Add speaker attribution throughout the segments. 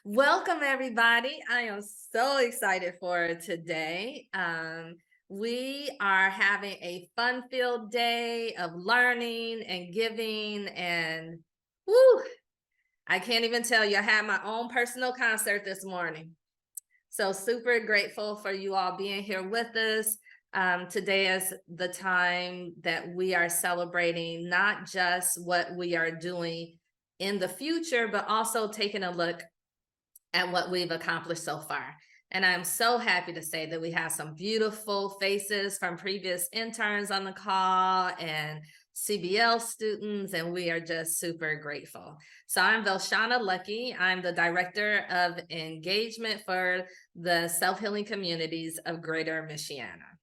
Speaker 1: Welcome, everybody. I am so excited for today. We are having a fun-filled day of learning and giving, and woo, I can't even tell you, I had my own personal concert this morning. So super grateful for you all being here with us. Today is the time that we are celebrating not just what we are doing in the future, but also taking a look at what we've accomplished so far. And I'm so happy to say that we have some beautiful faces from previous interns on the call and CBL students, and we are just super grateful. So I'm Velshonna Luckey. I'm the Director of Engagement for the Self-Healing Communities of Greater Michiana.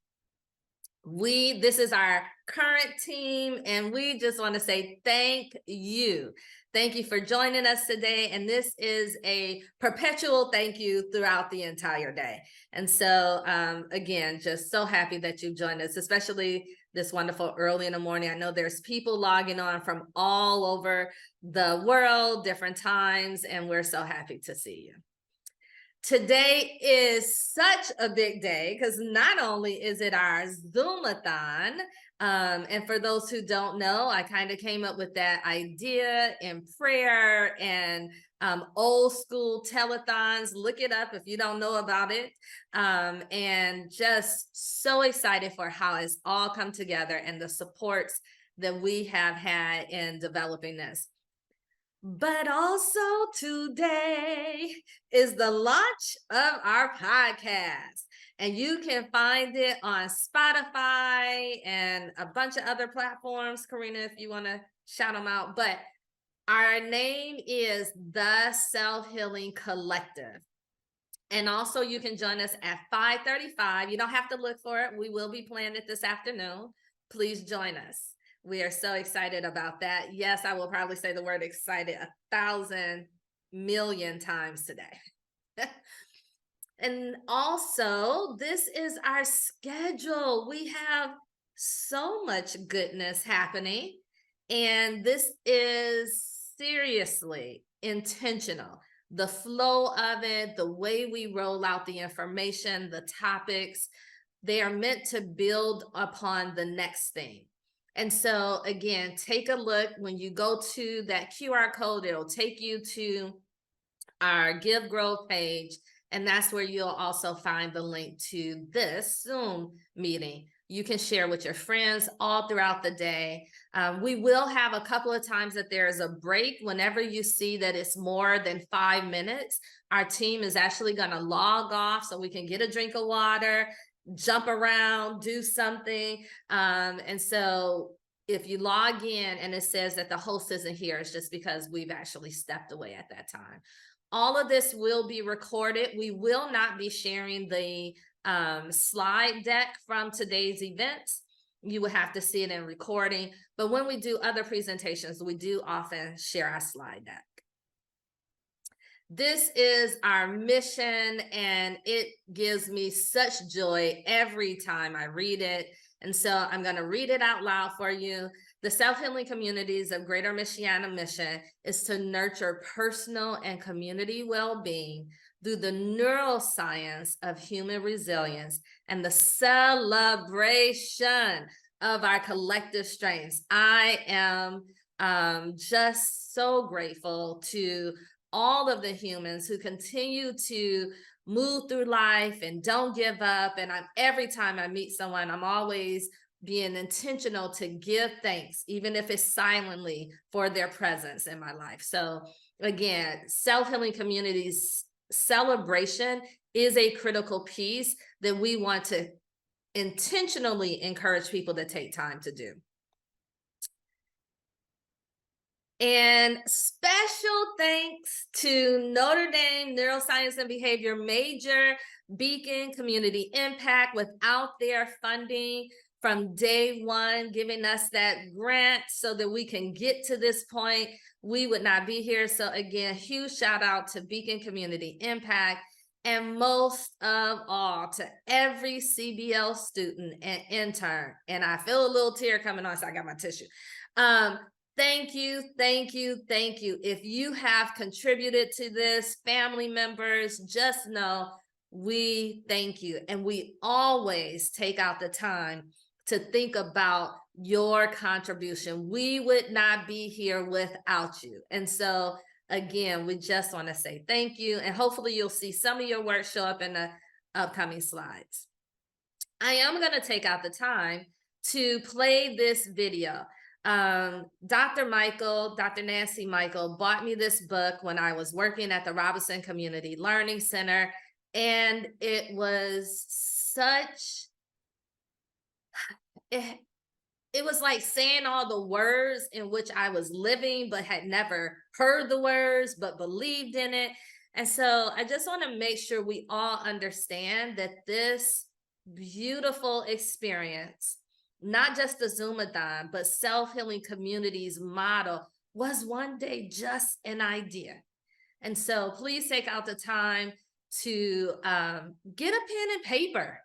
Speaker 1: This is our current team, and we just want to say thank you. Thank you for joining us today. And this is a perpetual thank you throughout the entire day. And so again, just so happy that you've joined us, especially this wonderful early in the morning. I know there's people logging on from all over the world, different times, and we're so happy to see you. Today is such a big day because not only is it our Zoom-a-thon, and for those who don't know, I kind of came up with that idea in prayer and old school telethons. Look it up if you don't know about it. And just so excited for how it's all come together and the supports that we have had in developing this. But also today is the launch of our podcast. And you can find it on Spotify and a bunch of other platforms. Karina, if you want to shout them out. But our name is The Self-Healing Collective. And also you can join us at 5:35. You don't have to look for it. We will be playing it this afternoon. Please join us. We are so excited about that. Yes, I will probably say the word excited 1,000 million times today. And also, this is our schedule. We have so much goodness happening, and this is seriously intentional. The flow of it, the way we roll out the information, the topics, they are meant to build upon the next thing. And so again, take a look. When you go to that QR code, it'll take you to our Give Growth page. And that's where you'll also find the link to this Zoom meeting. You can share with your friends all throughout the day. We will have a couple of times that there is a break. Whenever you see that it's more than 5 minutes, our team is actually going to log off so we can get a drink of water, jump around, do something. And so if you log in and it says that the host isn't here, it's just because we've actually stepped away at that time. All of this will be recorded. We will not be sharing the slide deck from today's events. You will have to see it in recording. But when we do other presentations, we do often share our slide deck. This is our mission, and it gives me such joy every time I read it. And so I'm going to read it out loud for you. The Self-Healing Communities of Greater Michiana mission is to nurture personal and community well-being through the neuroscience of human resilience and the celebration of our collective strengths. I am just so grateful to all of the humans who continue to move through life and don't give up. And every time I meet someone, I'm always being intentional to give thanks, even if it's silently, for their presence in my life. So again, Self-Healing Communities celebration is a critical piece that we want to intentionally encourage people to take time to do. And special thanks to Notre Dame Neuroscience and Behavior major, Beacon Community Impact. Without their funding from day one, giving us that grant so that we can get to this point, we would not be here. So again, huge shout out to Beacon Community Impact, and most of all to every CBL student and intern. And I feel a little tear coming on, so I got my tissue. Thank you, thank you, thank you. If you have contributed to this, family members, just know we thank you. And we always take out the time to think about your contribution. We would not be here without you. And so, again, we just want to say thank you. And hopefully, you'll see some of your work show up in the upcoming slides. I am going to take out the time to play this video. Dr. Nancy Michael bought me this book when I was working at the Robinson Community Learning Center. And it was such, it was like saying all the words in which I was living, but had never heard the words, but believed in it. And so I just want to make sure we all understand that this beautiful experience, not just the Zoom-a-thon, but self-healing communities model, was one day just an idea. And so please take out the time to get a pen and paper.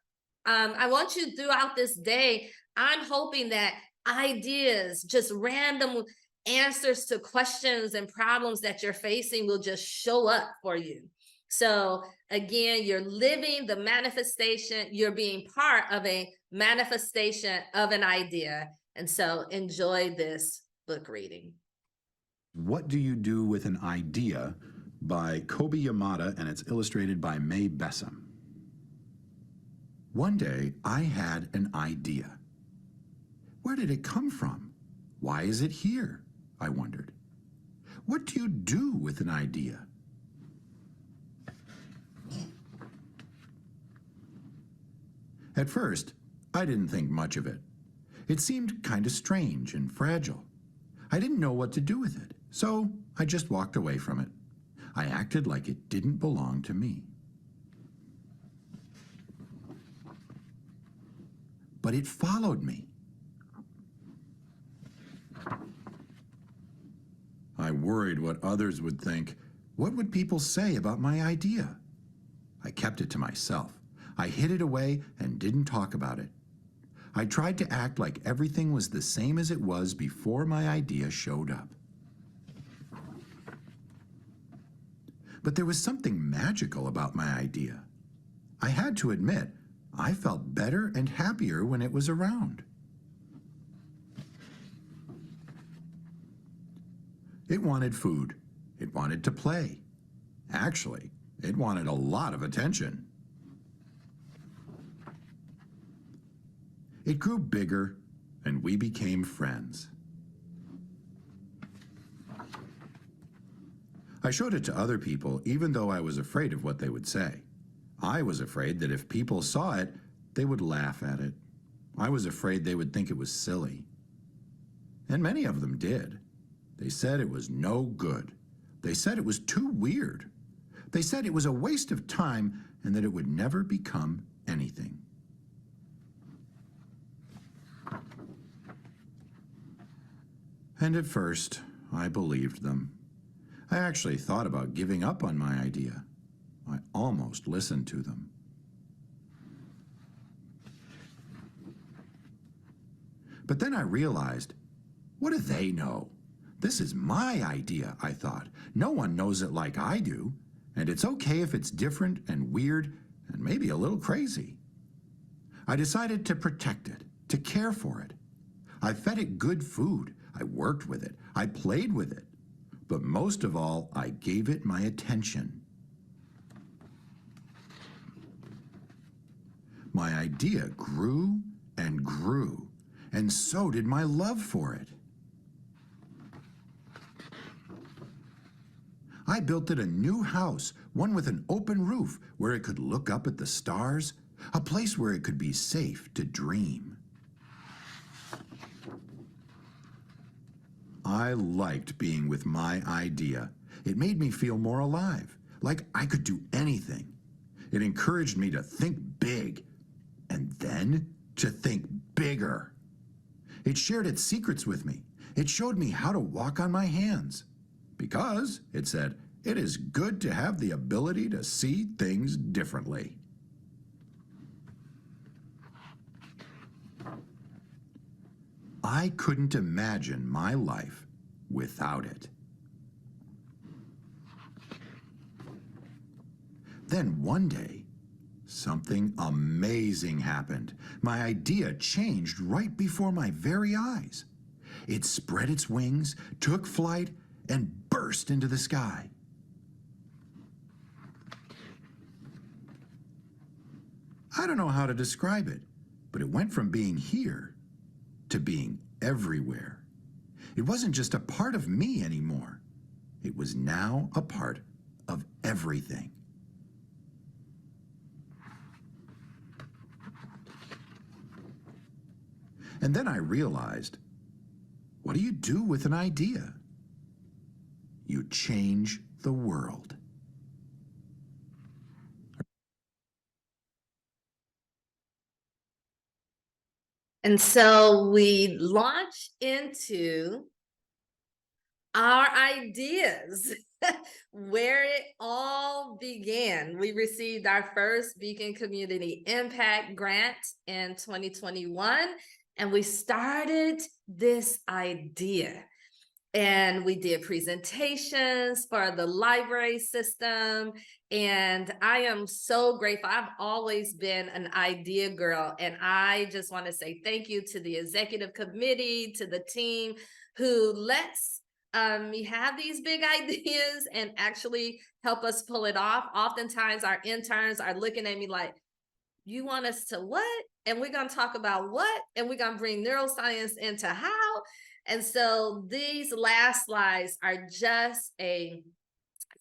Speaker 1: I want you throughout this day, I'm hoping that ideas, just random answers to questions and problems that you're facing will just show up for you. So again, you're living the manifestation, you're being part of a manifestation of an idea. And so enjoy this book reading.
Speaker 2: What Do You Do with an Idea by Kobe Yamada, and it's illustrated by May Bessam. One day, I had an idea. Where did it come from? Why is it here? I wondered. What do you do with an idea? At first, I didn't think much of it. It seemed kind of strange and fragile. I didn't know what to do with it, so I just walked away from it. I acted like it didn't belong to me. But it followed me. I worried what others would think. What would people say about my idea? I kept it to myself. I hid it away and didn't talk about it. I tried to act like everything was the same as it was before my idea showed up. But there was something magical about my idea. I had to admit, I felt better and happier when it was around. It wanted food. It wanted to play. Actually, it wanted a lot of attention. It grew bigger, and we became friends. I showed it to other people, even though I was afraid of what they would say. I was afraid that if people saw it, they would laugh at it. I was afraid they would think it was silly. And many of them did. They said it was no good. They said it was too weird. They said it was a waste of time and that it would never become anything. And at first, I believed them. I actually thought about giving up on my idea. I almost listened to them. But then I realized, what do they know? This is my idea, I thought. No one knows it like I do, and it's okay if it's different and weird and maybe a little crazy. I decided to protect it, to care for it. I fed it good food. I worked with it. I played with it. But most of all, I gave it my attention. My idea grew and grew, and so did my love for it. I built it a new house, one with an open roof where it could look up at the stars, a place where it could be safe to dream. I liked being with my idea. It made me feel more alive, like I could do anything. It encouraged me to think big, and then to think bigger. It shared its secrets with me. It showed me how to walk on my hands. Because, it said, it is good to have the ability to see things differently. I couldn't imagine my life without it. Then one day, something amazing happened. My idea changed right before my very eyes. It spread its wings, took flight, and burst into the sky. I don't know how to describe it, but it went from being here to being everywhere. It wasn't just a part of me anymore. It was now a part of everything. And then I realized, what do you do with an idea? You change the world.
Speaker 1: And so we launch into our ideas, where it all began. We received our first Beacon Community Impact Grant in 2021, and we started this idea. And we did presentations for the library system. And I am so grateful. I've always been an idea girl. And I just want to say thank you to the executive committee, to the team who lets me have these big ideas and actually help us pull it off. Oftentimes our interns are looking at me like, you want us to what? And we're going to talk about what? And we're going to bring neuroscience into how? And so these last slides are just a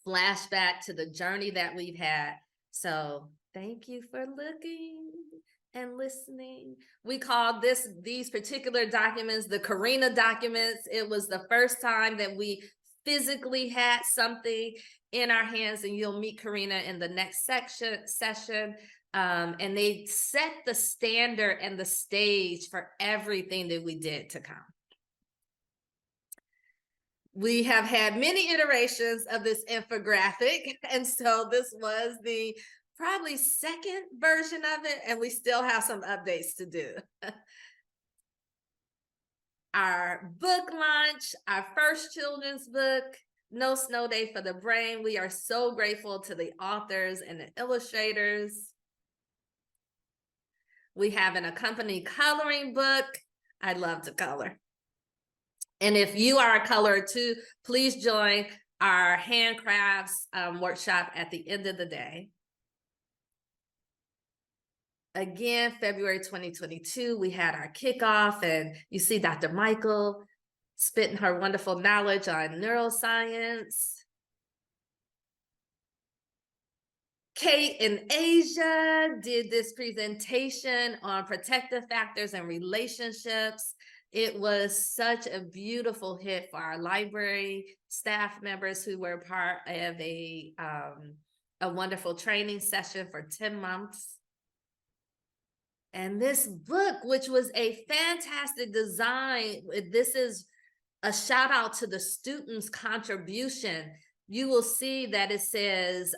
Speaker 1: flashback to the journey that we've had. So thank you for looking and listening. We call these particular documents the Karina documents. It was the first time that we physically had something in our hands, and you'll meet Karina in the next session. And they set the standard and the stage for everything that we did to come. We have had many iterations of this infographic, and so this was the probably second version of it, and we still have some updates to do. Our book launch, our first children's book, No Snow Day for the Brain. We are so grateful to the authors and the illustrators. We have an accompanying coloring book. I love to color. And if you are a colorer too, please join our handcrafts workshop at the end of the day. Again, February 2022, we had our kickoff, and you see Dr. Michael spitting her wonderful knowledge on neuroscience. Kate in Asia did this presentation on protective factors and relationships. It was such a beautiful hit for our library staff members who were part of a wonderful training session for 10 months. And this book, which was a fantastic design, this is a shout out to the students' contribution. You will see that it says,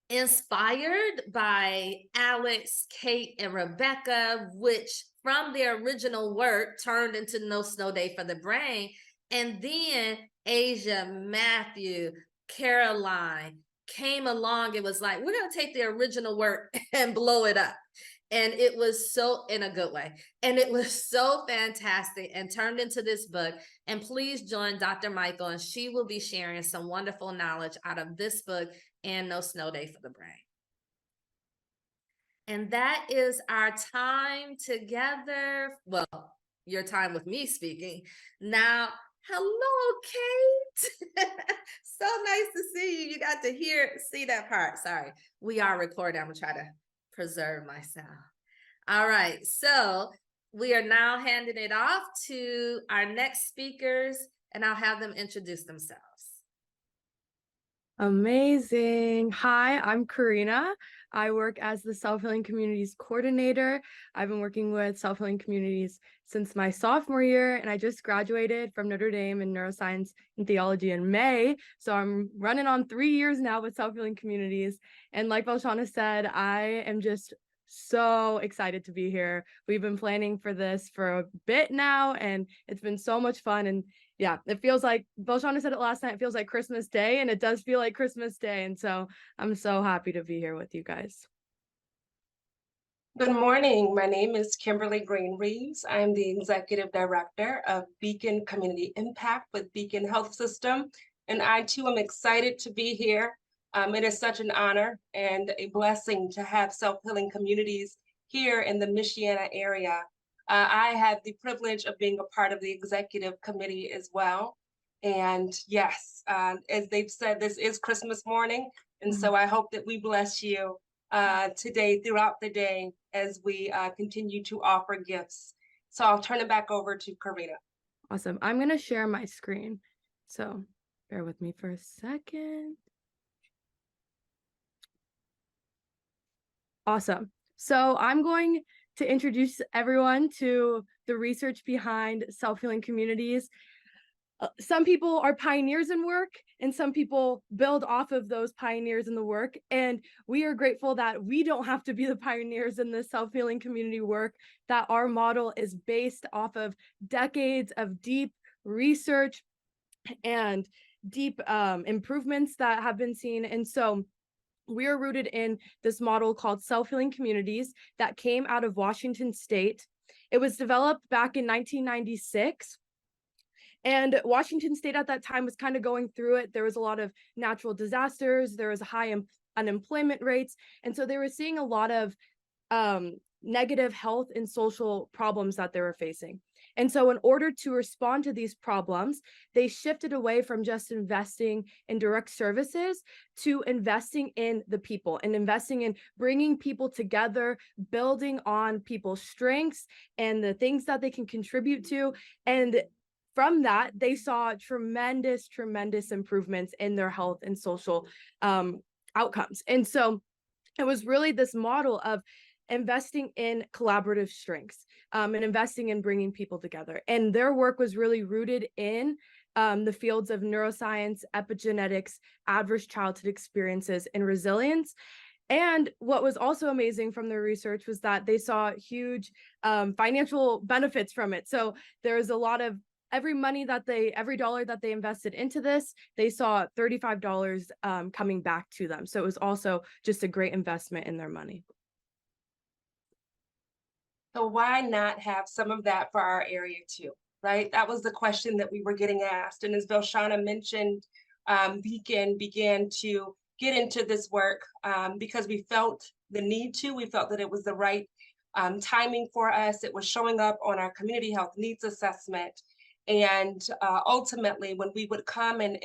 Speaker 1: inspired by Alex, Kate, and Rebecca, which from their original work turned into No Snow Day for the Brain. And then Asia, Matthew, Caroline came along. It was like, we're going to take the original work and blow it up. And it was so, in a good way. And it was so fantastic and turned into this book. And please join Dr. Michael, and she will be sharing some wonderful knowledge out of this book and No Snow Day for the Brain. And that is our time together. Well, your time with me speaking. Now, hello, Kate. So nice to see you. You got to see that part. Sorry, we are recording. I'm gonna try to preserve myself. All right, so we are now handing it off to our next speakers, and I'll have them introduce themselves.
Speaker 3: Amazing. Hi, I'm Karina. I work as the Self-Healing Communities Coordinator. I've been working with Self-Healing Communities since my sophomore year, and I just graduated from Notre Dame in Neuroscience and Theology in May. So I'm running on 3 years now with Self-Healing Communities. And like Velshonna said, I am just so excited to be here. We've been planning for this for a bit now, and it's been so much fun. And yeah, it feels like Velshonna said it last night, it feels like Christmas Day, and it does feel like Christmas Day. And so I'm so happy to be here with you guys.
Speaker 4: Good morning. My name is Kimberly Greene Reeves. I am the Executive Director of Beacon Community Impact with Beacon Health System, and I too am excited to be here. It is such an honor and a blessing to have self-healing communities here in the Michiana area. I have the privilege of being a part of the executive committee as well. And yes, as they've said, this is Christmas morning, and so I hope that we bless you today throughout the day as we continue to offer gifts. So I'll turn it back over to Karina.
Speaker 3: Awesome. I'm going to share my screen. So bear with me for a second. Awesome. So I'm going to introduce everyone to the research behind self-healing communities. Some people are pioneers in work, and some people build off of those pioneers in the work. And we are grateful that we don't have to be the pioneers in the self-healing community work, that our model is based off of decades of deep research and deep improvements that have been seen. And so we are rooted in this model called self-healing communities that came out of Washington State. It was developed back in 1996. And Washington State at that time was kind of going through it. There was a lot of natural disasters. There was high unemployment rates. And so they were seeing a lot of negative health and social problems that they were facing. And so in order to respond to these problems, they shifted away from just investing in direct services to investing in the people and investing in bringing people together, building on people's strengths and the things that they can contribute to. And from that, they saw tremendous improvements in their health and social outcomes. And so it was really this model of investing in collaborative strengths and investing in bringing people together. And their work was really rooted in the fields of neuroscience, epigenetics, adverse childhood experiences, and resilience. And what was also amazing from their research was that they saw huge financial benefits from it. So there's a lot of every dollar that they invested into this, they saw $35 coming back to them. So it was also just a great investment in their money.
Speaker 4: So why not have some of that for our area too, right? That was the question that we were getting asked. And as Velshonna mentioned, Beacon began to get into this work because we felt the need to. We felt that it was the right timing for us. It was showing up on our community health needs assessment. And ultimately, when we would come and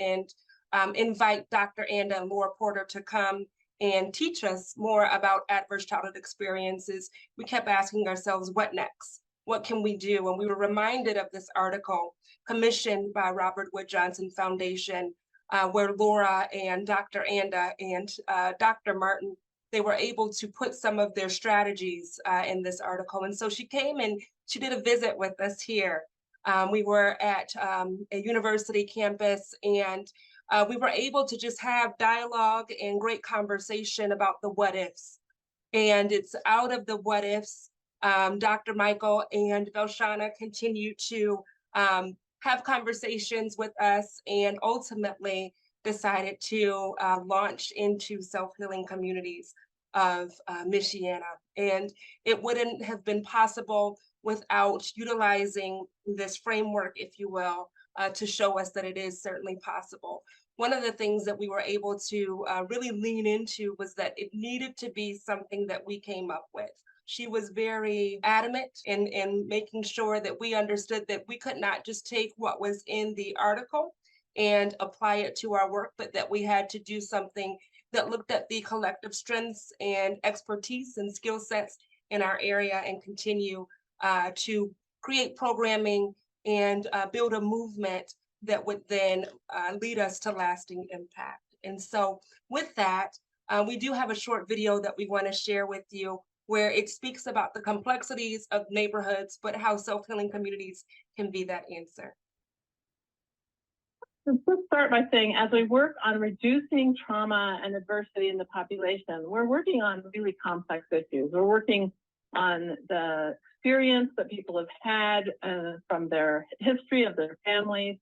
Speaker 4: invite Dr. Anda and Laura Porter to come and teach us more about adverse childhood experiences, we kept asking ourselves, what next? What can we do? And we were reminded of this article commissioned by Robert Wood Johnson Foundation, where Laura and Dr. Anda and Dr. Martin, they were able to put some of their strategies in this article. And so she came and she did a visit with us here. We were at a university campus, and we were able to just have dialogue and great conversation about the what ifs. And it's out of the what ifs, Dr. Michael and Velshonna continue to have conversations with us and ultimately decided to launch into self-healing communities of Michiana. And it wouldn't have been possible without utilizing this framework, if you will, to show us that it is certainly possible. One of the things that we were able to really lean into was that it needed to be something that we came up with. She was very adamant in making sure that we understood that we could not just take what was in the article and apply it to our work, but that we had to do something that looked at the collective strengths and expertise and skill sets in our area and continue to create programming and build a movement that would then lead us to lasting impact. And so with that, we do have a short video that we want to share with you where it speaks about the complexities of neighborhoods, but how self-healing communities can be that answer.
Speaker 5: Let's start by saying, as we work on reducing trauma and adversity in the population, we're working on really complex issues. We're working on the experience that people have had from their history of their families,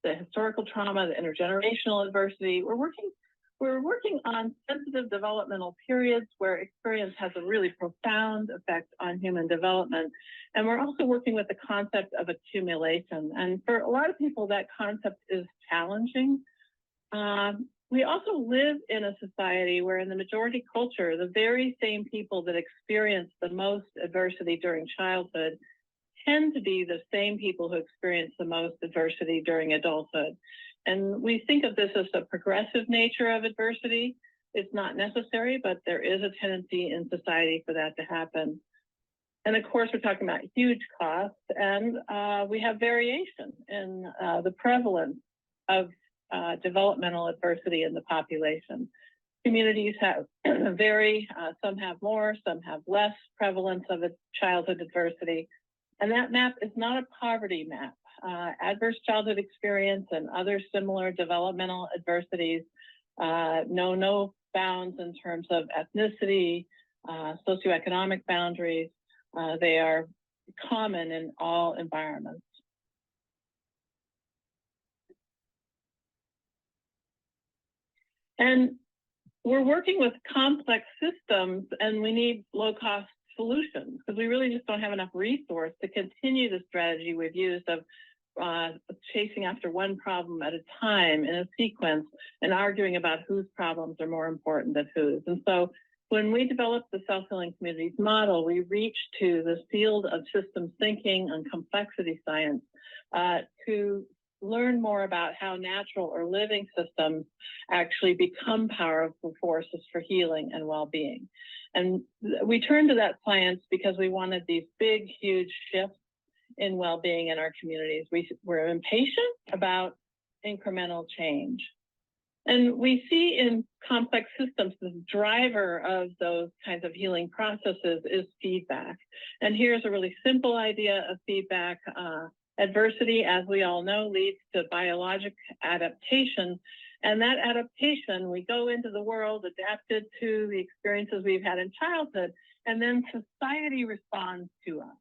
Speaker 5: the historical trauma, the intergenerational adversity. We're working on sensitive developmental periods where experience has a really profound effect on human development. And we're also working with the concept of accumulation. And for a lot of people, that concept is challenging. We also live in a society where in the majority culture, the very same people that experience the most adversity during childhood tend to be the same people who experience the most adversity during adulthood. And we think of this as the progressive nature of adversity. It's not necessary, but there is a tendency in society for that to happen. And of course, we're talking about huge costs, and we have variation in the prevalence of developmental adversity in the population. Communities have vary, some have more, some have less prevalence of childhood adversity. And that map is not a poverty map. Adverse childhood experience and other similar developmental adversities know no bounds in terms of ethnicity, socioeconomic boundaries. They are common in all environments. And we're working with complex systems, and we need low-cost solutions because we really just don't have enough resource to continue the strategy we've used of chasing after one problem at a time in a sequence and arguing about whose problems are more important than whose. And so when we developed the self-healing communities model, we reached to the field of systems thinking and complexity science to learn more about how natural or living systems actually become powerful forces for healing and well-being. And we turned to that science because we wanted these big, huge shifts in well-being in our communities. We're impatient about incremental change. And we see in complex systems, the driver of those kinds of healing processes is feedback. And here's a really simple idea of feedback. Adversity, as we all know, leads to biologic adaptation. And that adaptation, we go into the world adapted to the experiences we've had in childhood, and then society responds to us.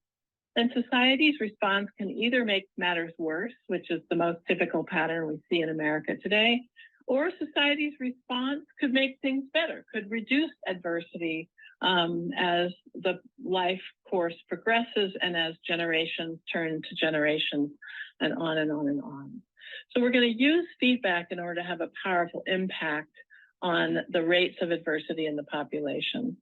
Speaker 5: And society's response can either make matters worse, which is the most typical pattern we see in America today, or society's response could make things better, could reduce adversity as the life course progresses and as generations turn to generations and on and on and on. So we're going to use feedback in order to have a powerful impact on the rates of adversity in the population.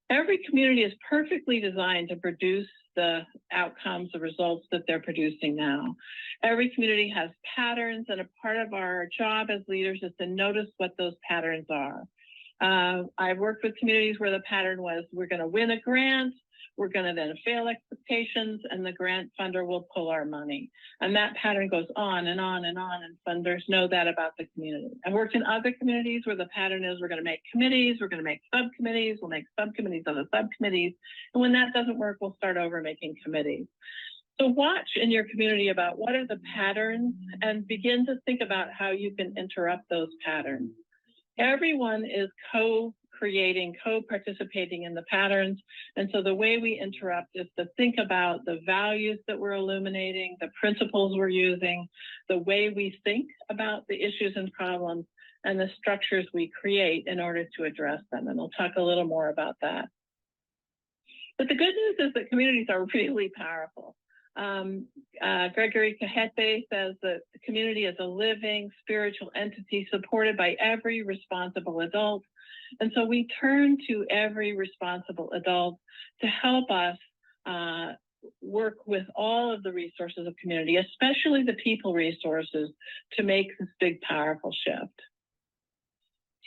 Speaker 5: Every community is perfectly designed to produce the outcomes, the results that they're producing now. Every community has patterns, and a part of our job as leaders is to notice what those patterns are. I've worked with communities where the pattern was, we're going to win a grant, we're going to then fail expectations, and the grant funder will pull our money. And that pattern goes on and on and on, and funders know that about the community. I've worked in other communities where the pattern is we're going to make committees, we're going to make subcommittees, we'll make subcommittees of the subcommittees. And when that doesn't work, we'll start over making committees. So watch in your community about what are the patterns and begin to think about how you can interrupt those patterns. Everyone is co-creating, co-participating in the patterns. And so the way we interrupt is to think about the values that we're illuminating, the principles we're using, the way we think about the issues and problems, and the structures we create in order to address them. And we'll talk a little more about that. But the good news is that communities are really powerful. Gregory Cajete says that the community is a living spiritual entity supported by every responsible adult. And so we turn to every responsible adult to help us work with all of the resources of community, especially the people resources, to make this big, powerful shift.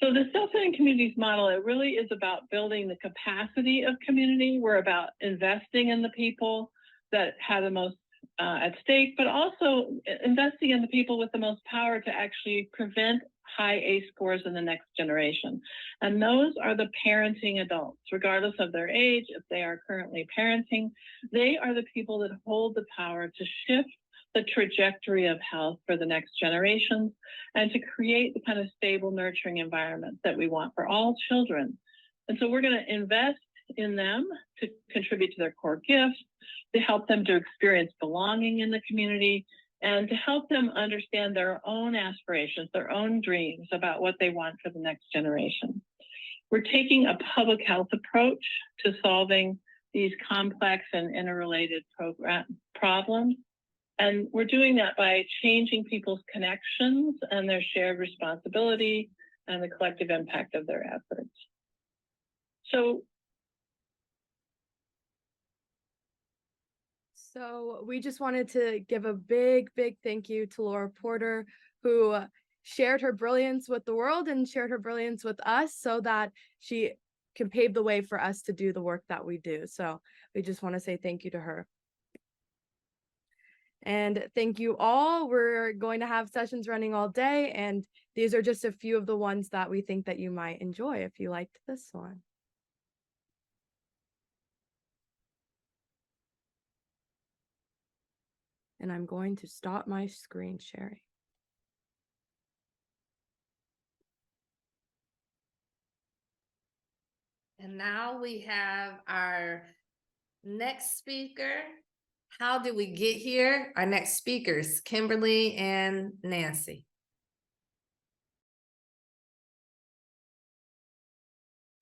Speaker 5: So the self-healing communities model, it really is about building the capacity of community. We're about investing in the people that have the most at stake, but also investing in the people with the most power to actually prevent high ACE scores in the next generation. And those are the parenting adults, regardless of their age, if they are currently parenting, they are the people that hold the power to shift the trajectory of health for the next generations, and to create the kind of stable, nurturing environment that we want for all children. And so we're going to invest in them to contribute to their core gifts, to help them to experience belonging in the community, and to help them understand their own aspirations, their own dreams about what they want for the next generation. We're taking a public health approach to solving these complex and interrelated problems. And we're doing that by changing people's connections and their shared responsibility and the collective impact of their efforts.
Speaker 3: So we just wanted to give a big thank you to Laura Porter, who shared her brilliance with the world and shared her brilliance with us so that she can pave the way for us to do the work that we do. So we just want to say thank you to her. And thank you all. We're going to have sessions running all day, and these are just a few of the ones that we think that you might enjoy if you liked this one. And I'm going to stop my screen sharing.
Speaker 1: And now we have our next speaker. How did we get here? Our next speakers, Kimberly and Nancy.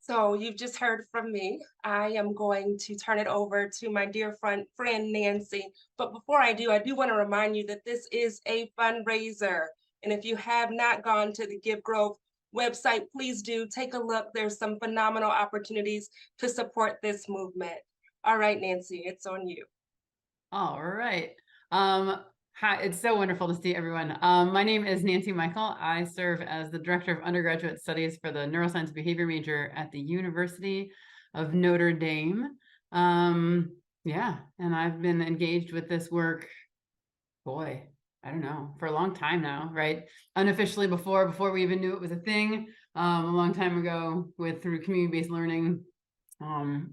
Speaker 4: So you've just heard from me. I am going to turn it over to my dear friend Nancy. But before I do want to remind you that this is a fundraiser. And if you have not gone to the Give Growth website, please do take a look. There's some phenomenal opportunities to support this movement. All right, Nancy, it's on you.
Speaker 6: All right. Hi, it's so wonderful to see everyone. My name is Nancy Michael. I serve as the Director of Undergraduate Studies for the Neuroscience and Behavior major at the University of Notre Dame. Yeah, and I've been engaged with this work, boy, I don't know, for a long time now, right? Unofficially before we even knew it was a thing, a long time ago through community-based learning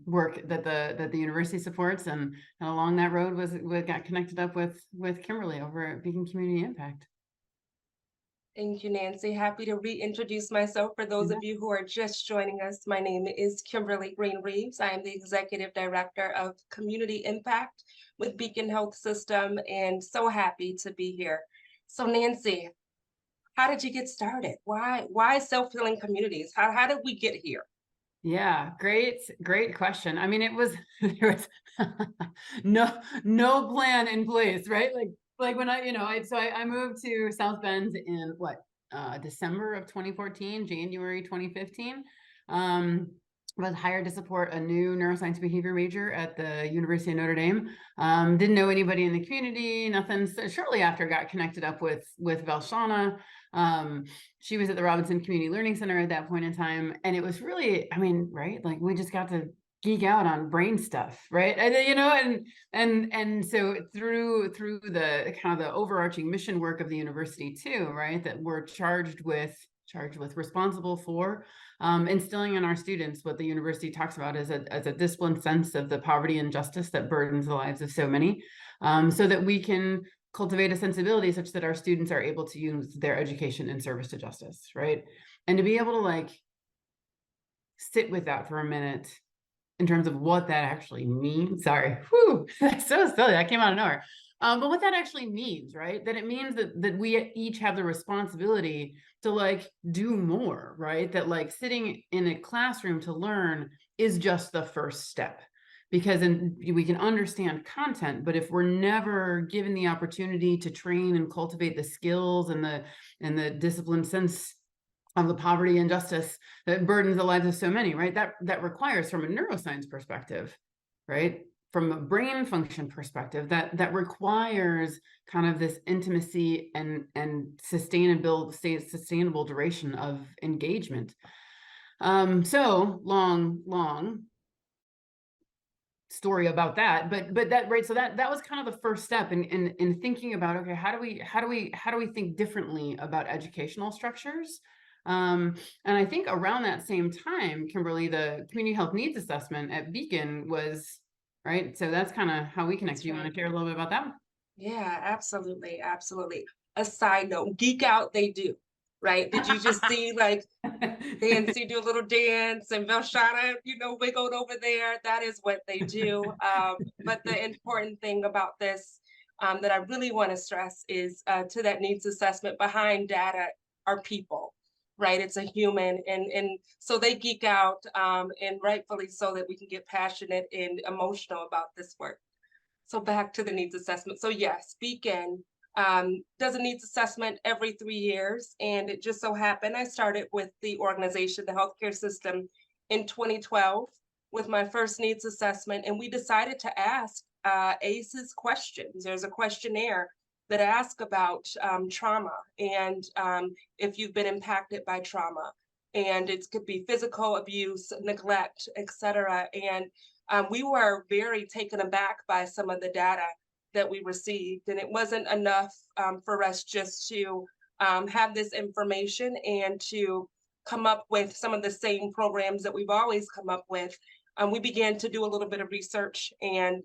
Speaker 6: work that the university supports, and along that road we got connected up with Kimberly over at Beacon Community Impact.
Speaker 4: Thank you, Nancy. Happy to reintroduce myself for those of you who are just joining us. My name is Kimberly Greene Reeves. I am the Executive Director of Community Impact with Beacon Health System, and so happy to be here. So Nancy, how did you get started? Why self-healing communities? How did we get here?
Speaker 6: Yeah, great question. I mean, there was no plan in place, right? Like when I moved to South Bend in December of 2014, January 2015. Was hired to support a new neuroscience behavior major at the University of Notre Dame. Didn't know anybody in the community, nothing. So shortly after, got connected up with Velshonna. She was at the Robinson Community Learning Center at that point in time, and it was really, I mean, right, like we just got to geek out on brain stuff, right? And so through the kind of the overarching mission work of the university too, right, that we're charged with, responsible for instilling in our students what the university talks about as a disciplined sense of the poverty and justice that burdens the lives of so many, so that we can cultivate a sensibility such that our students are able to use their education in service to justice, right? And to be able to like sit with that for a minute in terms of what that actually means. Sorry, whew, that's so silly, that came out of nowhere. But what that actually means, right? That it means that we each have the responsibility to like do more, right? That like sitting in a classroom to learn is just the first step. Because we can understand content, but if we're never given the opportunity to train and cultivate the skills and the disciplined sense of the poverty and justice that burdens the lives of so many, right? That requires, from a neuroscience perspective, right? From a brain function perspective, that requires kind of this intimacy and sustainable duration of engagement. So long story about that, but that, right, so that was kind of the first step in thinking about, okay, how do we think differently about educational structures? And I think around that same time, Kimberly, the community health needs assessment at Beacon was, right, so that's kind of how we connected. You want to share a little bit about that?
Speaker 4: Yeah, absolutely, absolutely. A side note, geek out they do, right? Did you just see like Nancy do a little dance and Velshonna, wiggled over there? That is what they do. But the important thing about this that I really want to stress is to that needs assessment behind data are people, right? It's a human, and so they geek out, and rightfully so that we can get passionate and emotional about this work. So back to the needs assessment. So yes, Beacon does a needs assessment every 3 years. And it just so happened I started with the organization, the healthcare system, in 2012 with my first needs assessment. And we decided to ask ACEs questions. There's a questionnaire that asks about trauma and if you've been impacted by trauma. And it could be physical abuse, neglect, etc. And we were very taken aback by some of the data that we received, and it wasn't enough for us just to have this information and to come up with some of the same programs that we've always come up with. We began to do a little bit of research and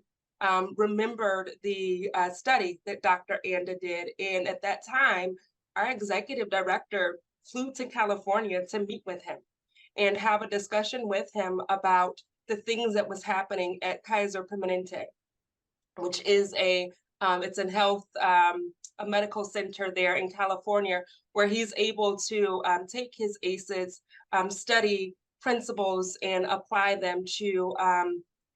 Speaker 4: remembered the study that Dr. Anda did. And at that time, our executive director flew to California to meet with him and have a discussion with him about the things that was happening at Kaiser Permanente, which is it's a health, a medical center there in California, where he's able to take his ACEs, study principles and apply them to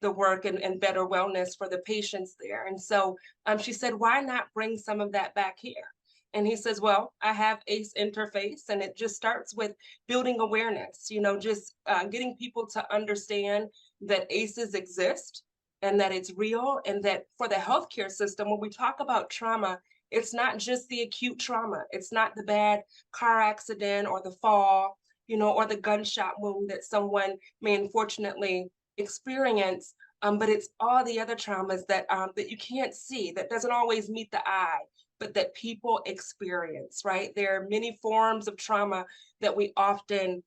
Speaker 4: the work and better wellness for the patients there. And so she said, why not bring some of that back here? And he says, well, I have ACE interface, and it just starts with building awareness, just getting people to understand that ACEs exist and that it's real, and that for the healthcare system, when we talk about trauma, it's not just the acute trauma. It's not the bad car accident or the fall, or the gunshot wound that someone may unfortunately experience, but it's all the other traumas that you can't see, that doesn't always meet the eye, but that people experience, right? There are many forms of trauma that we often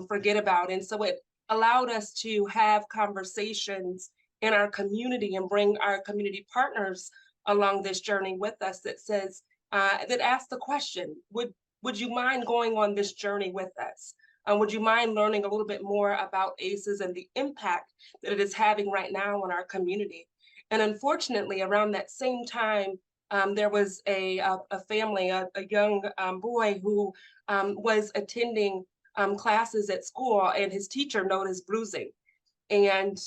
Speaker 4: forget about. And so it allowed us to have conversations in our community and bring our community partners along this journey with us that says, that asks the question, would you mind going on this journey with us? Would you mind learning a little bit more about ACEs and the impact that it is having right now in our community? And unfortunately, around that same time, there was a family, a young boy who was attending classes at school, and his teacher noticed bruising. And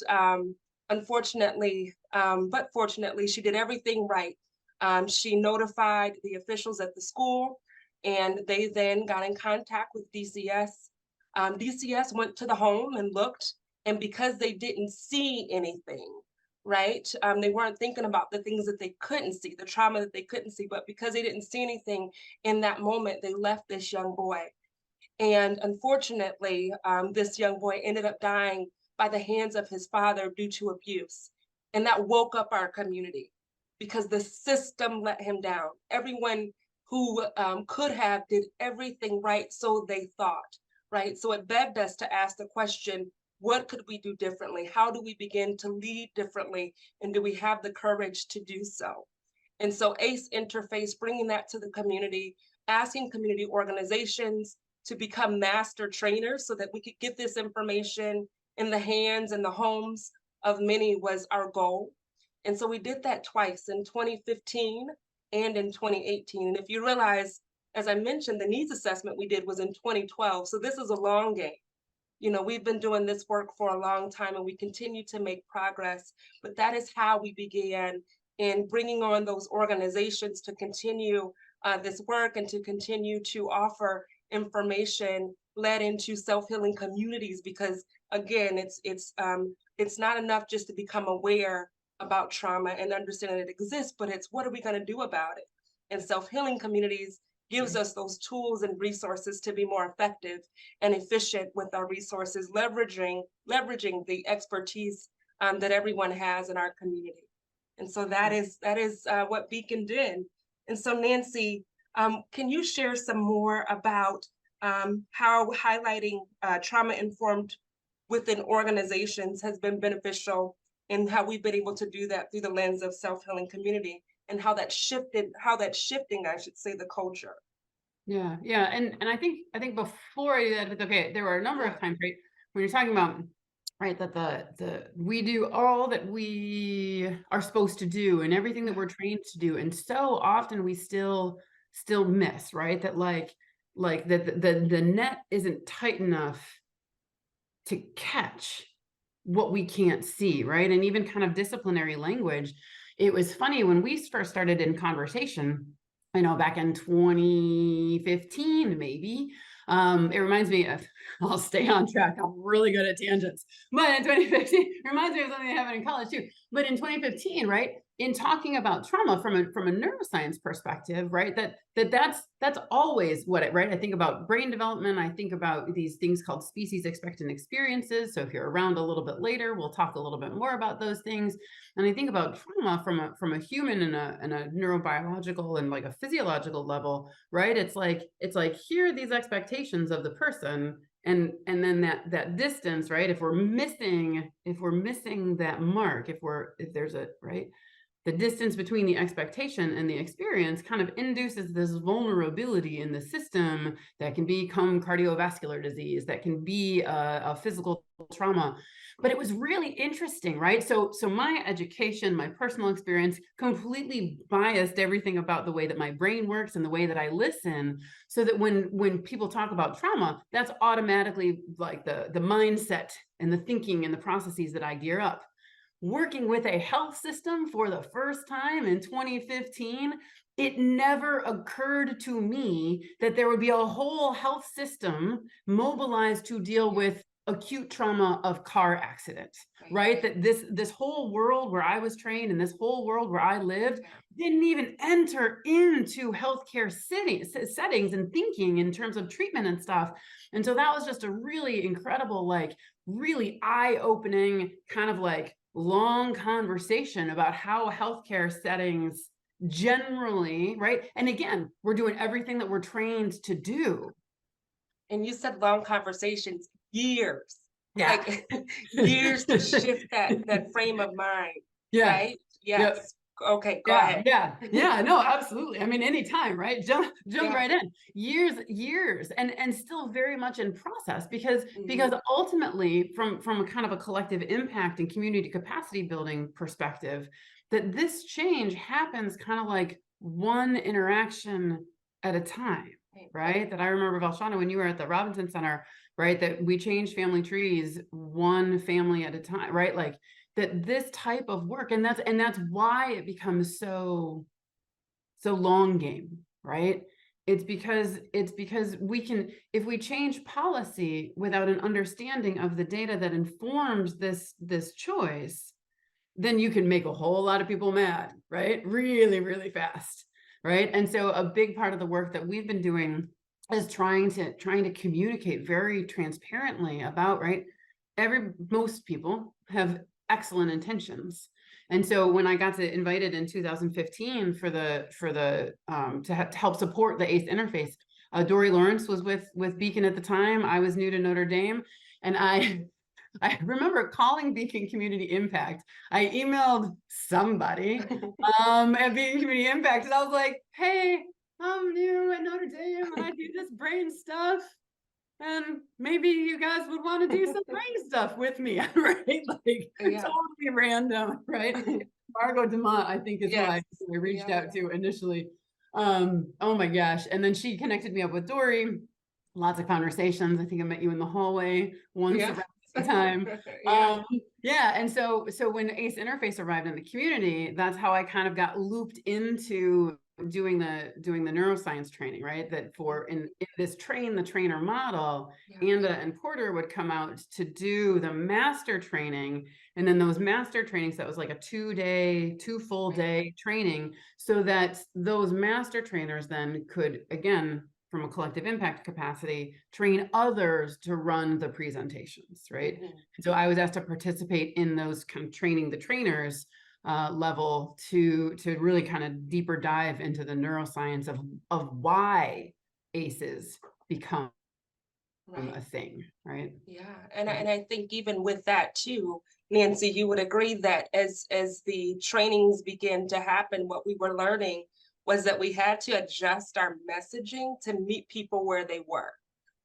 Speaker 4: unfortunately, but fortunately, she did everything right. She notified the officials at the school, and they then got in contact with DCS. DCS went to the home and looked, and because they didn't see anything, right? They weren't thinking about the things that they couldn't see, the trauma that they couldn't see, but because they didn't see anything in that moment, they left this young boy. And unfortunately, this young boy ended up dying by the hands of his father due to abuse. And that woke up our community because the system let him down. Everyone who could have did everything right, so they thought, right? So it begged us to ask the question, what could we do differently? How do we begin to lead differently? And do we have the courage to do so? And so ACE interface, bringing that to the community, asking community organizations to become master trainers so that we could get this information in the hands and the homes of many was our goal. And so we did that twice, in 2015 and in 2018. And if you realize, as I mentioned, the needs assessment we did was in 2012. So this is a long game. We've been doing this work for a long time, and we continue to make progress. But that is how we began in bringing on those organizations to continue this work and to continue to offer information led into self-healing communities. Because again, it's not enough just to become aware about trauma and understand that it exists, but it's what are we going to do about it? And self-healing communities gives us those tools and resources to be more effective and efficient with our resources, leveraging the expertise that everyone has in our community. And so that is what Beacon did. And so Nancy, can you share some more about how highlighting trauma-informed within organizations has been beneficial, and how we've been able to do that through the lens of self-healing community? and how that shifting, I should say, the culture.
Speaker 6: Yeah, yeah, and I think before I do that, okay, there were a number of times, right, when you're talking about, right, that the we do all that we are supposed to do and everything that we're trained to do, and so often we still miss, right, that like the net isn't tight enough to catch what we can't see, right? And even kind of disciplinary language. It was funny when we first started in conversation, I know back in 2015, maybe. It reminds me of, I'll stay on track. I'm really good at tangents. But in 2015, it reminds me of something that happened in college too. But in 2015, right, in talking about trauma from a neuroscience perspective, right, that's always what it, right? I think about brain development. I think about these things called species expectant experiences. So if you're around a little bit later, we'll talk a little bit more about those things. And I think about trauma from a human and a neurobiological and like a physiological level, right? It's like here are these expectations of the person, and then that distance, right? If we're missing that mark, if there's a, right, the distance between the expectation and the experience kind of induces this vulnerability in the system that can become cardiovascular disease, that can be a physical trauma. But it was really interesting, right? So my education, my personal experience completely biased everything about the way that my brain works and the way that I listen, so that when people talk about trauma, that's automatically like the mindset and the thinking and the processes that I gear up. Working with a health system for the first time in 2015, it never occurred to me that there would be a whole health system mobilized to deal with acute trauma of car accident, right? That this whole world where I was trained and this whole world where I lived didn't even enter into healthcare settings and thinking in terms of treatment and stuff. And so that was just a really incredible, like really eye-opening kind of like long conversation about how healthcare settings generally, right? And again, we're doing everything that we're trained to do.
Speaker 4: And you said long conversations, years,
Speaker 6: Yeah.
Speaker 4: like years to shift that frame of mind.
Speaker 6: Yeah.
Speaker 4: Right? Yes.
Speaker 6: Yep.
Speaker 4: Okay, go ahead.
Speaker 6: Yeah, no, absolutely. I mean, anytime, right? Jump right in. Years, and still very much in process, because ultimately, from a kind of a collective impact and community capacity building perspective, that this change happens kind of like one interaction at a time, right? That I remember, Velshonna, when you were at the Robinson Center, right? That we changed family trees one family at a time, right? Like that this type of work, and that's why it becomes so long game, right? It's because we can, if we change policy without an understanding of the data that informs this choice, then you can make a whole lot of people mad, right? Really, really fast, right? And so a big part of the work that we've been doing is trying to communicate very transparently about, right? Most people have excellent intentions. And so when I got invited in 2015 to help support the ACE interface, Dory Lawrence was with Beacon at the time. I was new to Notre Dame, and I remember calling Beacon Community Impact. I emailed somebody at Beacon Community Impact, and I was like, "Hey, I'm new at Notre Dame, and I do this brain stuff. And maybe you guys would want to do some brain stuff with me," right? Like totally random, right? Margot Demont, I think, is who I reached out to initially. Oh my gosh. And then she connected me up with Dory. Lots of conversations. I think I met you in the hallway once around the time. And so when ACE Interface arrived in the community, that's how I kind of got looped into doing the neuroscience training, right? That in this train the trainer model, Anda and Porter would come out to do the master training, and then those master trainings, that was like a 2 full day training, so that those master trainers then could, again, from a collective impact capacity, train others to run the presentations, right? So I was asked to participate in those kind of training the trainers level to really kind of deeper dive into the neuroscience of why ACEs become
Speaker 4: Right.
Speaker 6: a thing, right?
Speaker 4: Yeah, and I think even with that too, Nancy, you would agree that as the trainings began to happen, what we were learning was that we had to adjust our messaging to meet people where they were,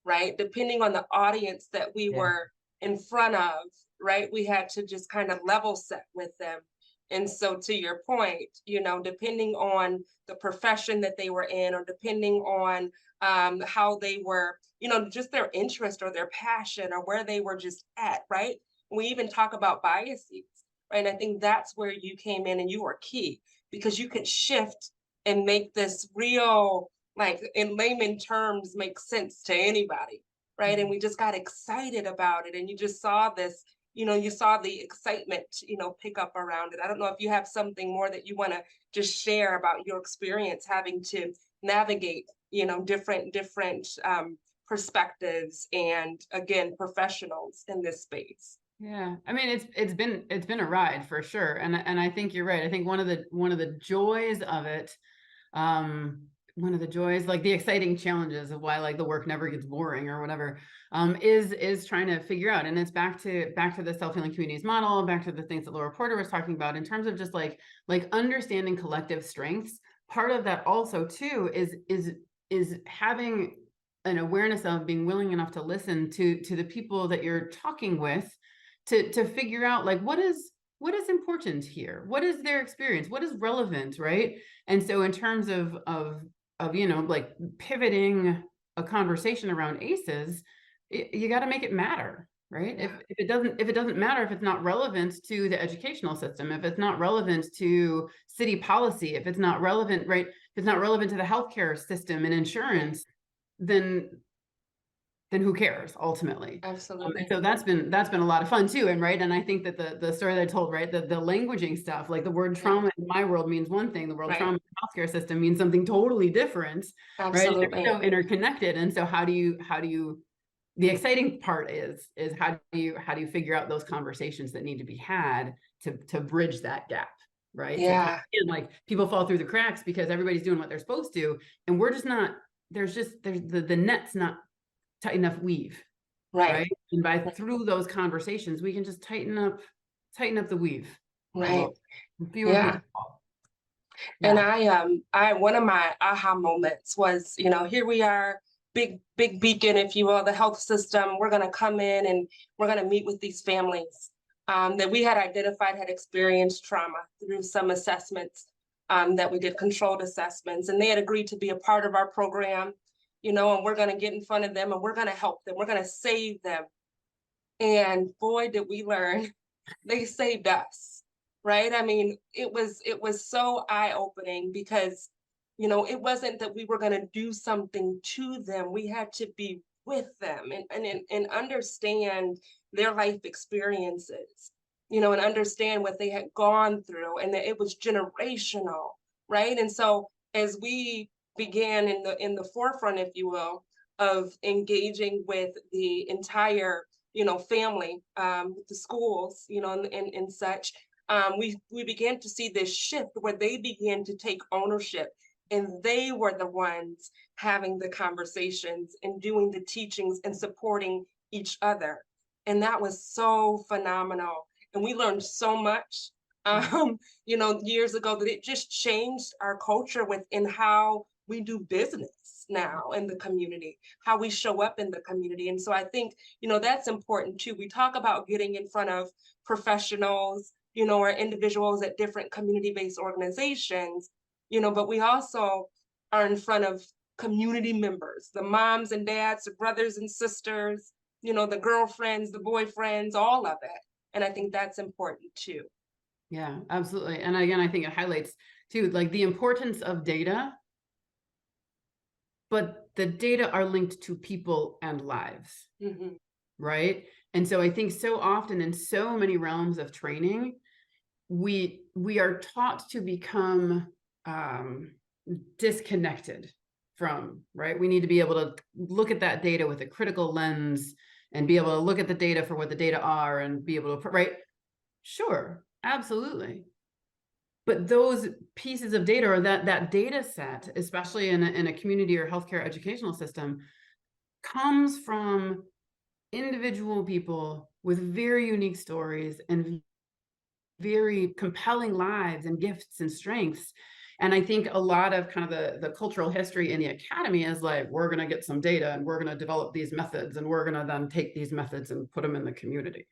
Speaker 4: right? Depending on the audience that we
Speaker 6: Yeah.
Speaker 4: were in front of, right? We had to just kind of level set with them. And so to your point, depending on the profession that they were in, or depending on how they were, just their interest or their passion or where they were just at, right? We even talk about biases, right? And I think that's where you came in and you were key, because you could shift and make this real, like in layman terms, make sense to anybody, right? And we just got excited about it. And you just saw this, you saw the excitement, pick up around it. I don't know if you have something more that you want to just share about your experience having to navigate, different perspectives and, again, professionals in this space.
Speaker 6: Yeah, I mean, it's been a ride for sure, and I think you're right. I think one of the joys of it, one of the joys, like the exciting challenges of why like the work never gets boring or whatever, is trying to figure out, and it's back to the self-healing communities model, back to the things that Laura Porter was talking about in terms of just like understanding collective strengths. Part of that also too is having an awareness of being willing enough to listen to the people that you're talking with, to figure out like what is important here, what is their experience, what is relevant, right? And so in terms of like pivoting a conversation around ACEs, you got to make it matter, right?
Speaker 4: Yeah.
Speaker 6: If it doesn't matter, if it's not relevant to the educational system, if it's not relevant to city policy, if it's not relevant, right, if it's not relevant to the healthcare system and insurance, then who cares ultimately?
Speaker 4: Absolutely.
Speaker 6: So that's been a lot of fun too. And right. And I think that the story that I told, right, the languaging stuff, like the word trauma in my world means one thing, the word trauma in the healthcare system means something totally different.
Speaker 4: Absolutely.
Speaker 6: Right. They're so interconnected. And so how do you the exciting part is how do you figure out those conversations that need to be had to bridge that gap, right?
Speaker 4: Yeah.
Speaker 6: Like people fall through the cracks because everybody's doing what they're supposed to, and we're just not, there's the net's not tight enough weave, right? And by through those conversations, we can just tighten up the weave.
Speaker 4: Right.
Speaker 6: Yeah.
Speaker 4: And I one of my aha moments was, here we are, big beacon, if you will, the health system. We're going to come in and we're going to meet with these families that we had identified had experienced trauma through some assessments that we did, controlled assessments, and they had agreed to be a part of our program, and we're going to get in front of them and we're going to help them. We're going to save them. And boy, did we learn, they saved us, right? I mean, it was so eye-opening because, it wasn't that we were going to do something to them. We had to be with them and understand their life experiences, and understand what they had gone through, and that it was generational, right? And so as we began in the forefront, if you will, of engaging with the entire, family, the schools, and such, we began to see this shift where they began to take ownership, and they were the ones having the conversations and doing the teachings and supporting each other. And that was so phenomenal. And we learned so much, years ago, that it just changed our culture within how we do business now in the community, how we show up in the community. And so I think, that's important too. We talk about getting in front of professionals, or individuals at different community-based organizations, but we also are in front of community members, the moms and dads, the brothers and sisters, the girlfriends, the boyfriends, all of it. And I think that's important too.
Speaker 6: Yeah, absolutely. And again, I think it highlights too, like the importance of data, but the data are linked to people and lives, right? And so I think so often in so many realms of training, we are taught to become disconnected from, right? We need to be able to look at that data with a critical lens and be able to look at the data for what the data are and be able to, right? Sure, absolutely. But those pieces of data, or that data set, especially in a community or healthcare educational system, comes from individual people with very unique stories and very compelling lives and gifts and strengths. And I think a lot of kind of the cultural history in the academy is like, we're going to get some data and we're going to develop these methods and we're going to then take these methods and put them in the community.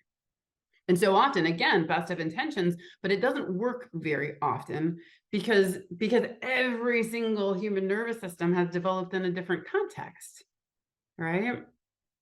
Speaker 6: And so often, again, best of intentions, but it doesn't work very often because every single human nervous system has developed in a different context, right?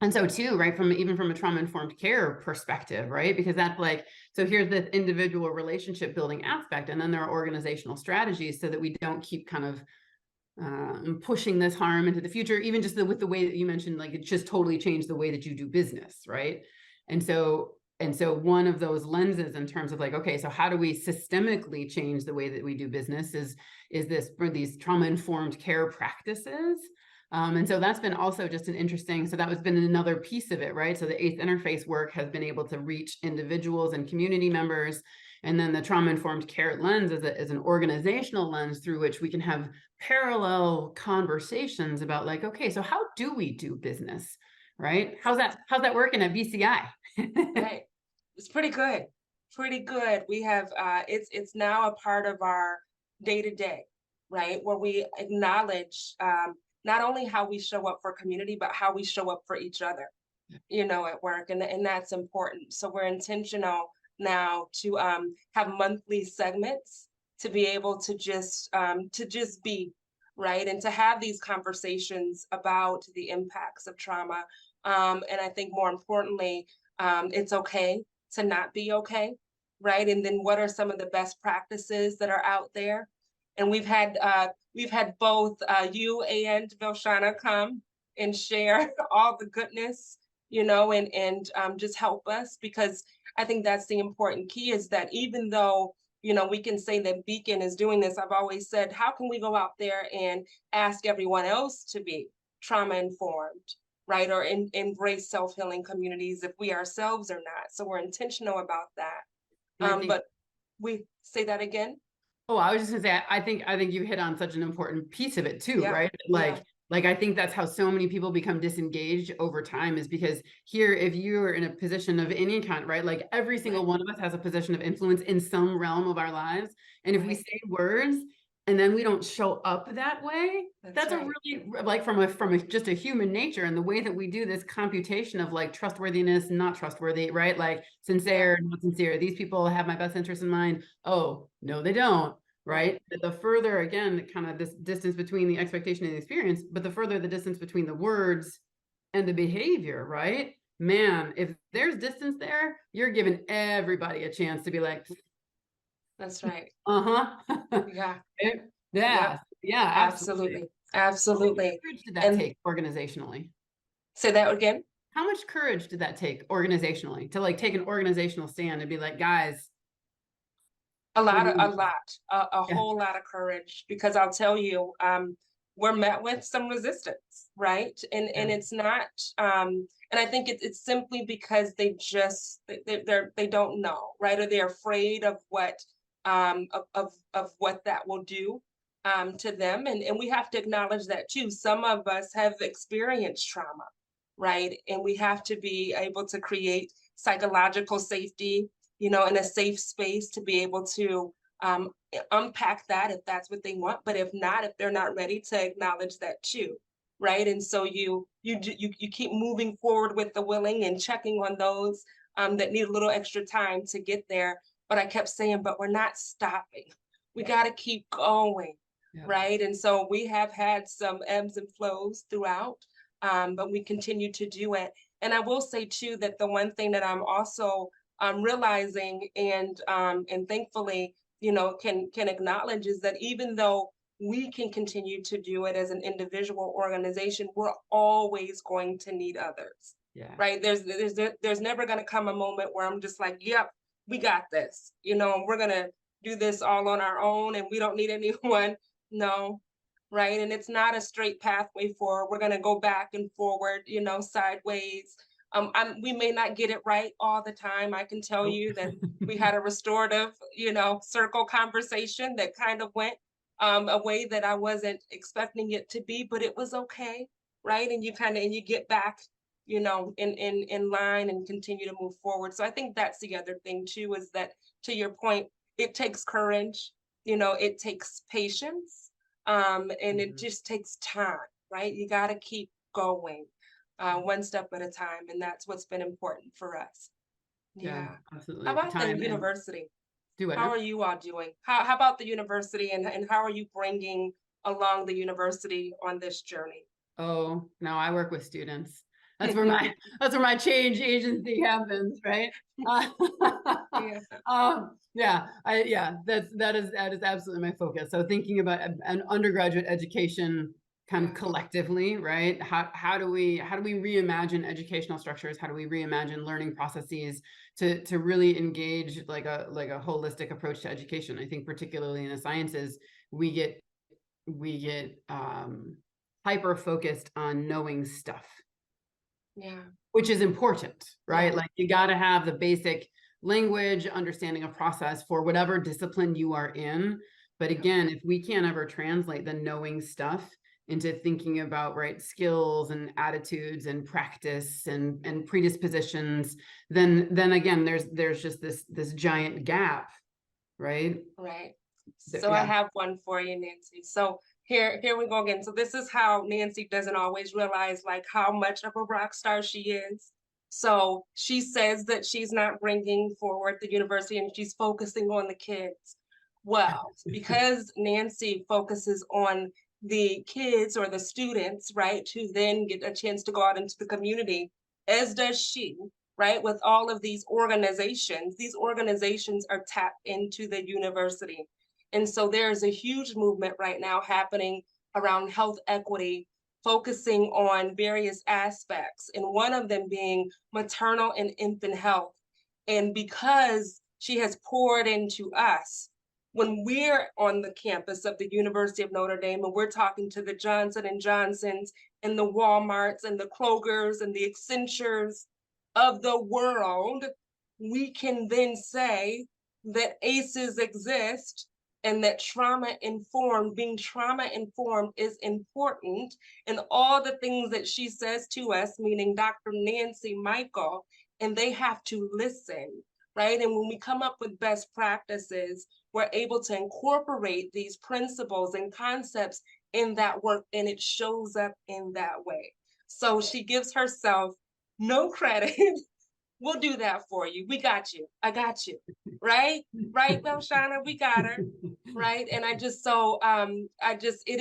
Speaker 6: And so too, right, even from a trauma-informed care perspective, right? Because that's like, so here's this individual relationship building aspect, and then there are organizational strategies so that we don't keep kind of pushing this harm into the future, even just with the way that you mentioned, like it just totally changed the way that you do business, right? And so one of those lenses in terms of like, okay, so how do we systemically change the way that we do business is this for these trauma-informed care practices. And so that's been also just an interesting, so that has been another piece of it, right? So the eighth interface work has been able to reach individuals and community members. And then the trauma-informed care lens is an organizational lens through which we can have parallel conversations about like, okay, so how do we do business, right? How's that working at BCI?
Speaker 4: Right. It's pretty good. Pretty good. We have, it's now a part of our day-to-day, right? Where we acknowledge, not only how we show up for community, but how we show up for each other, at work. And that's important. So we're intentional now to have monthly segments to be able to just be, right? And to have these conversations about the impacts of trauma. And I think more importantly, it's okay to not be okay, right? And then what are some of the best practices that are out there? And we've had both you and Velshonna come and share all the goodness, and just help us, because I think that's the important key, is that even though, we can say that Beacon is doing this, I've always said, how can we go out there and ask everyone else to be trauma informed, right? Or embrace self-healing communities if we ourselves are not. So we're intentional about that. But we say that again.
Speaker 6: Oh, I was just gonna say, I think you hit on such an important piece of it too,
Speaker 4: Yeah,
Speaker 6: right? Like I think that's how so many people become disengaged over time, is because here, if you are in a position of any kind, right? Like every single one of us has a position of influence in some realm of our lives. And if we say words and then we don't show up that way, that's a really, like from just a human nature, and the way that we do this computation of like trustworthiness, not trustworthy, right? Like sincere, not sincere. These people have my best interest in mind. Oh, no, they don't. Right. But the further, again, kind of this distance between the expectation and the experience, but the further the distance between the words and the behavior, right? Man, if there's distance there, you're giving everybody a chance to be like,
Speaker 4: that's right.
Speaker 6: Yeah.
Speaker 4: Yeah.
Speaker 6: Yeah,
Speaker 4: Absolutely. Absolutely.
Speaker 6: How much courage did that take organizationally?
Speaker 4: Say that again.
Speaker 6: How much courage did that take organizationally to like take an organizational stand and be like, guys?
Speaker 4: A whole lot of courage, because I'll tell you, we're met with some resistance, right? And it's not, and I think it's simply because they don't know, right? Or they're afraid of what, of what that will do to them. And we have to acknowledge that too. Some of us have experienced trauma, right? And we have to be able to create psychological safety, in a safe space to be able to unpack that if that's what they want. But if not, if they're not ready, to acknowledge that too, right? And so you keep moving forward with the willing and checking on those that need a little extra time to get there. But I kept saying, but we're not stopping. We got to keep going, right? And so we have had some ebbs and flows throughout, but we continue to do it. And I will say too that the one thing that I'm also realizing and thankfully, can acknowledge, is that even though we can continue to do it as an individual organization, we're always going to need others. Right? There's never going to come a moment where I'm just like, yep, we got this, and we're going to do this all on our own and we don't need anyone. No. Right? And it's not a straight pathway forward. We're going to go back and forward, sideways. We may not get it right all the time. I can tell you that we had a restorative, circle conversation that kind of went a way that I wasn't expecting it to be, but it was okay, right? And you kind of, and you get back, you know, in line and continue to move forward. So I think that's the other thing too, is that, to your point, it takes courage, you know, it takes patience, and it just takes time, right? You got to keep going, one step at a time. And that's what's been important for us. Yeah.
Speaker 6: Absolutely.
Speaker 4: How about the
Speaker 6: Time and
Speaker 4: university?
Speaker 6: do it.
Speaker 4: How are you all doing? How about the university, and how are you bringing along the university on this journey?
Speaker 6: Oh, no, I work with students. That's where my change agency happens, right?
Speaker 4: Yeah.
Speaker 6: That is absolutely my focus. So thinking about an undergraduate education kind of collectively, right? How do we reimagine educational structures? How do we reimagine learning processes to really engage like a holistic approach to education? I think particularly in the sciences, we get hyper focused on knowing stuff.
Speaker 4: Yeah.
Speaker 6: Which is important, right?
Speaker 4: Yeah.
Speaker 6: Like you got to have the basic language, understanding of process for whatever discipline you are in. But again, if we can't ever translate the knowing stuff into thinking about right skills and attitudes and practice and predispositions, then again, there's just this giant gap, right?
Speaker 4: Right. So I have one for you, Nancy. So here we go again. So this is how Nancy doesn't always realize like how much of a rock star she is. So she says that she's not bringing forward the university and she's focusing on the kids. Well, because Nancy focuses on the kids or the students, right, who then get a chance to go out into the community, as does she, right, with all of these organizations are tapped into the university. And so there's a huge movement right now happening around health equity, focusing on various aspects, and one of them being maternal and infant health. And because she has poured into us, when we're on the campus of the University of Notre Dame and we're talking to the Johnson & Johnsons and the Walmarts and the Krogers and the Accentures of the world, we can then say that ACEs exist and that being trauma informed is important. And all the things that she says to us, meaning Dr. Nancy Michael, and they have to listen, right? And when we come up with best practices, we're able to incorporate these principles and concepts in that work, and it shows up in that way. So she gives herself no credit. We'll do that for you. We got you. I got you. Right? Right, Velshonna? We got her. Right? And it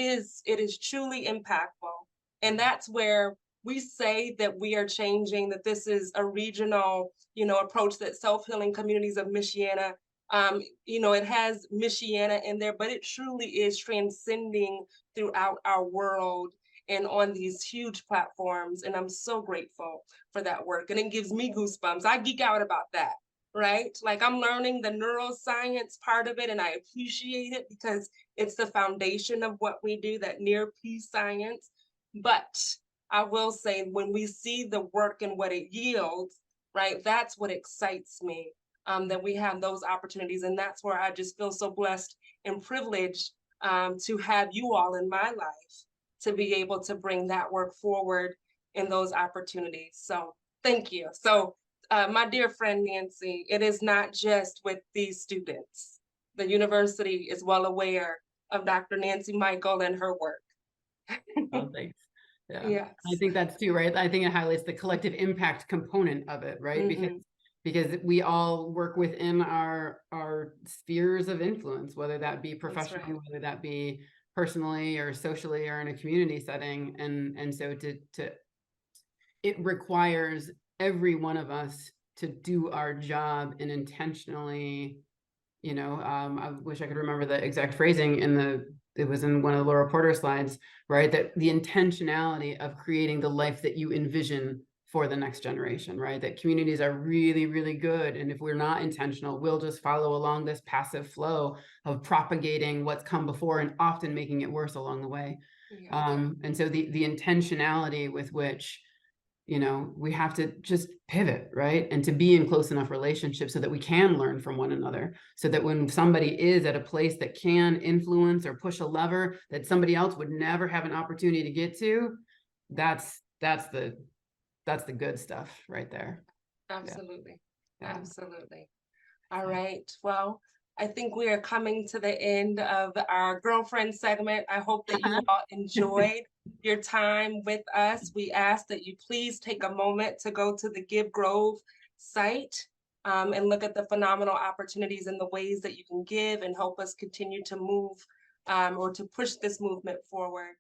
Speaker 4: is truly impactful. And that's where we say that we are changing, that this is a regional, approach, that Self-Healing Communities of Michiana, it has Michiana in there, but it truly is transcending throughout our world and on these huge platforms. And I'm so grateful for that work. And it gives me goosebumps. I geek out about that, right? Like I'm learning the neuroscience part of it, and I appreciate it because it's the foundation of what we do, that near peace science. But I will say, when we see the work and what it yields, right, that's what excites me, that we have those opportunities. And that's where I just feel so blessed and privileged to have you all in my life, to be able to bring that work forward in those opportunities. So thank you. So my dear friend Nancy, it is not just with these students. The university is well aware of Dr. Nancy Michael and her work.
Speaker 6: Oh, thanks. Yeah.
Speaker 4: Yes.
Speaker 6: I think that's too, right? I think it highlights the collective impact component of it, right? Because we all work within our spheres of influence, whether that be professionally, whether that be personally or socially or in a community setting. And so it requires every one of us to do our job and intentionally, I wish I could remember the exact phrasing it was in one of the Laura Porter slides, right? That the intentionality of creating the life that you envision for the next generation, right? That communities are really, really good. And if we're not intentional, we'll just follow along this passive flow of propagating what's come before and often making it worse along the way. Yeah. And so the intentionality with which, we have to just pivot, right? And to be in close enough relationships so that we can learn from one another, so that when somebody is at a place that can influence or push a lever that somebody else would never have an opportunity to get to, that's the good stuff right there.
Speaker 4: Absolutely.
Speaker 6: Yeah.
Speaker 4: Absolutely. All right. Well, I think we are coming to the end of our girlfriend segment. I hope that you all enjoyed your time with us. We ask that you please take a moment to go to the Give Grove site and look at the phenomenal opportunities and the ways that you can give and help us continue to move or to push this movement forward.